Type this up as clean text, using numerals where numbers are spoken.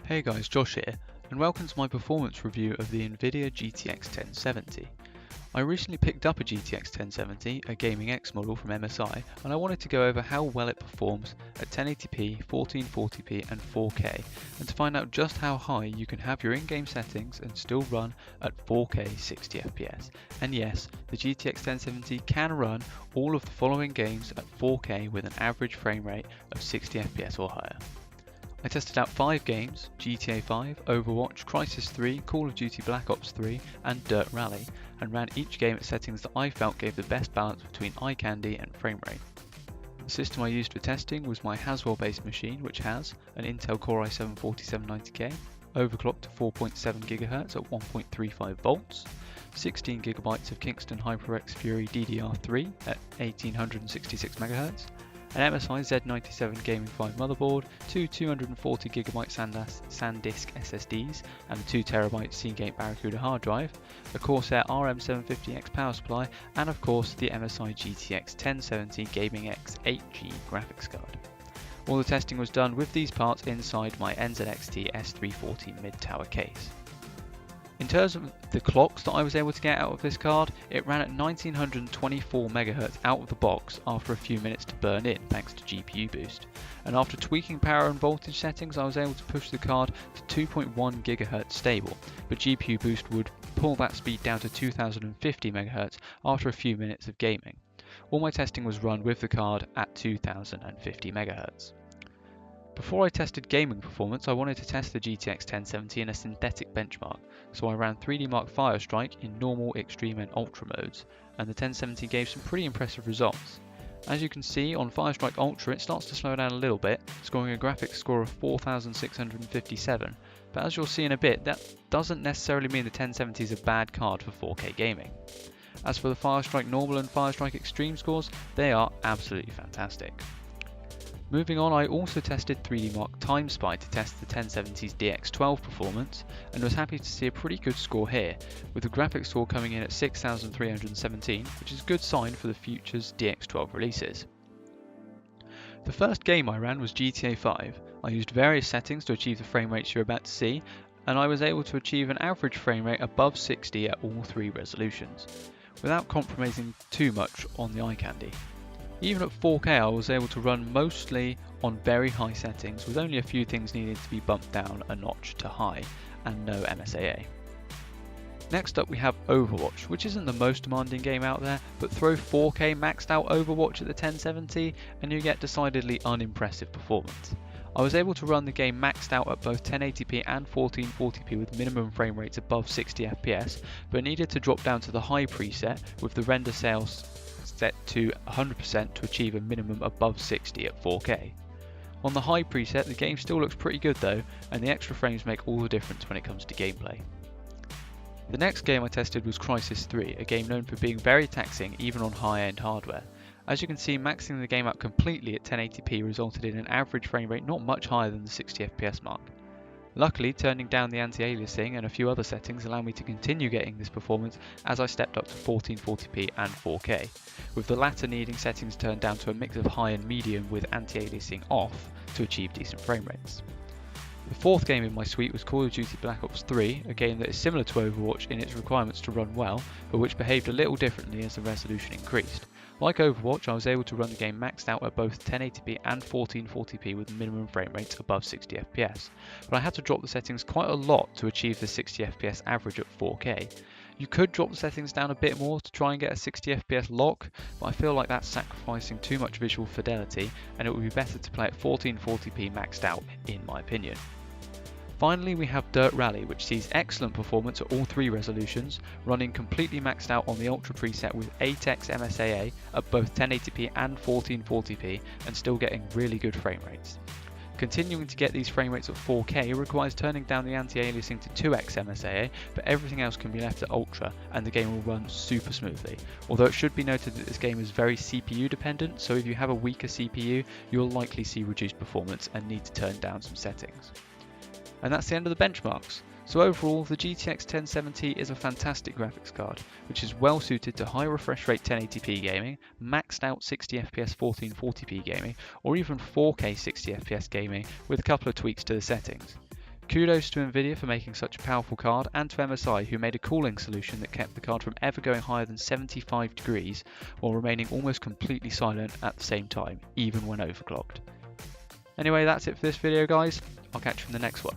Hey guys, Josh here, and welcome to my performance review of the Nvidia GTX 1070. I recently picked up a GTX 1070, a Gaming X model from MSI, and I wanted to go over how well it performs at 1080p, 1440p and 4K, and to find out just how high you can have your in-game settings and still run at 4K 60fps. And yes, the GTX 1070 can run all of the following games at 4K with an average frame rate of 60fps or higher. I tested out 5 games, GTA 5, Overwatch, Crysis III, Call of Duty Black Ops III and Dirt Rally, and ran each game at settings that I felt gave the best balance between eye candy and frame rate. The system I used for testing was my Haswell based machine, which has an Intel Core i7-4790K, overclocked to 4.7 GHz at 1.35 volts, 16 GB of Kingston HyperX Fury DDR3 at 1866 MHz, an MSI Z97 Gaming 5 motherboard, two 240GB SanDisk SSDs and a 2TB Seagate Barracuda hard drive, a Corsair RM750x power supply, and of course the MSI GTX 1070 Gaming X 8G graphics card. All the testing was done with these parts inside my NZXT S340 mid-tower case. In terms of the clocks that I was able to get out of this card, it ran at 1924 MHz out of the box after a few minutes to burn in thanks to GPU boost. And after tweaking power and voltage settings, I was able to push the card to 2.1 GHz stable, but GPU boost would pull that speed down to 2050 MHz after a few minutes of gaming. All my testing was run with the card at 2050 MHz. Before I tested gaming performance, I wanted to test the GTX 1070 in a synthetic benchmark, so I ran 3D Mark Firestrike in normal, extreme and ultra modes, and the 1070 gave some pretty impressive results. As you can see on Firestrike Ultra, it starts to slow down a little bit, scoring a graphics score of 4657, but as you'll see in a bit, that doesn't necessarily mean the 1070 is a bad card for 4K gaming. As for the Firestrike Normal and Firestrike Extreme scores, they are absolutely fantastic. Moving on, I also tested 3D Mark Time Spy to test the 1070's DX12 performance, and was happy to see a pretty good score here, with the graphics score coming in at 6317, which is a good sign for the future's DX12 releases. The first game I ran was GTA 5. I used various settings to achieve the frame rates you're about to see, and I was able to achieve an average frame rate above 60 at all 3 resolutions, without compromising too much on the eye candy. Even at 4K I was able to run mostly on very high settings, with only a few things needing to be bumped down a notch to high, and no MSAA. Next up we have Overwatch, which isn't the most demanding game out there, but throw 4K maxed out Overwatch at the 1070 and you get decidedly unimpressive performance. I was able to run the game maxed out at both 1080p and 1440p with minimum frame rates above 60fps, but needed to drop down to the high preset with the render sales set to 100% to achieve a minimum above 60 at 4K. On the high preset, the game still looks pretty good though, and the extra frames make all the difference when it comes to gameplay. The next game I tested was Crysis III, a game known for being very taxing even on high-end hardware. As you can see, maxing the game out completely at 1080p resulted in an average frame rate not much higher than the 60fps mark. Luckily, turning down the anti-aliasing and a few other settings allowed me to continue getting this performance as I stepped up to 1440p and 4K, with the latter needing settings turned down to a mix of high and medium with anti-aliasing off to achieve decent frame rates. The fourth game in my suite was Call of Duty Black Ops III, a game that is similar to Overwatch in its requirements to run well, but which behaved a little differently as the resolution increased. Like Overwatch, I was able to run the game maxed out at both 1080p and 1440p with minimum frame rates above 60fps, but I had to drop the settings quite a lot to achieve the 60fps average at 4K. You could drop the settings down a bit more to try and get a 60fps lock, but I feel like that's sacrificing too much visual fidelity, and it would be better to play at 1440p maxed out, in my opinion. Finally, we have Dirt Rally, which sees excellent performance at all 3 resolutions, running completely maxed out on the Ultra preset with 8x MSAA at both 1080p and 1440p, and still getting really good frame rates. Continuing to get these frame rates at 4K requires turning down the anti-aliasing to 2x MSAA, but everything else can be left at Ultra and the game will run super smoothly. Although it should be noted that this game is very CPU dependent, so if you have a weaker CPU, you'll likely see reduced performance and need to turn down some settings. And that's the end of the benchmarks. So overall, the GTX 1070 is a fantastic graphics card, which is well suited to high refresh rate 1080p gaming, maxed out 60fps 1440p gaming, or even 4K 60fps gaming with a couple of tweaks to the settings. Kudos to Nvidia for making such a powerful card, and to MSI who made a cooling solution that kept the card from ever going higher than 75 degrees while remaining almost completely silent at the same time, even when overclocked. Anyway, that's it for this video guys, I'll catch you in the next one.